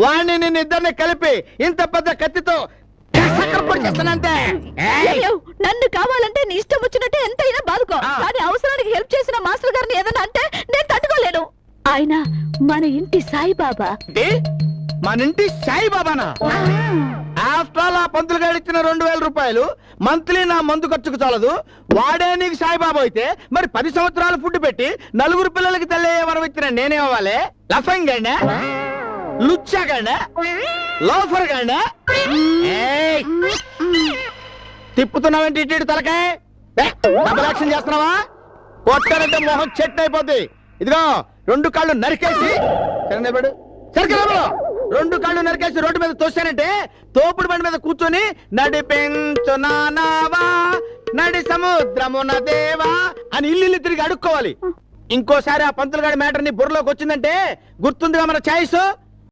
వాణ్ణి నిన్ను ఇద్దరిని కలిపి ఇంత పెద్ద కత్తితో చేస్తానంతే. నన్ను కావాలంటే నీ ఇష్టం వచ్చినట్టే ఎంతైనా బాదుకో, కానీ అవసరానికి హెల్ప్ చేసిన మాస్టర్ గారిని ఏదన్నా అంటే నేను తట్టుకోలేను. ఆయన మన ఇంటి సాయిబాబా. మన ఇంటి సాయిబాబానా? ఆఫ్టర్ ఆల్ ఆ పంతులు గారు ఇచ్చిన 2000 రూపాయలు మంత్లీ నా మందు ఖర్చుకు చాలదు. వాడే నీకు సాయిబాబా అయితే మరి 10 సంవత్సరాలు ఫుడ్ పెట్టి 4 పిల్లలకి తల్లి వరం ఇచ్చిన నేనేమవ్వాలి? లఫంగా లుచ్చాగా లోఫర్గా తిప్పుతున్నావేంటి ఇటు తలకాయ? డబల్ యాక్షన్ చేస్తున్నావా? కొట్టానంటే మొహం చెట్టు అయిపోద్ది. ఇదిగో 2 కాళ్ళు నరికేసి సరికలు 2 కాళ్ళు నరికేసి రోడ్డు మీద తోసానంటే తోపుడు బండి మీద కూర్చొని నడిపెంచునావా నడి సముద్రమున దేవా అని ఇల్లు తిరిగి అడుక్కోవాలి. ఇంకోసారి ఆ పంతులు గారి మ్యాటర్ ని బుర్రలోకి వచ్చిందంటే గుర్తుందిగా మన ఛాయిస్.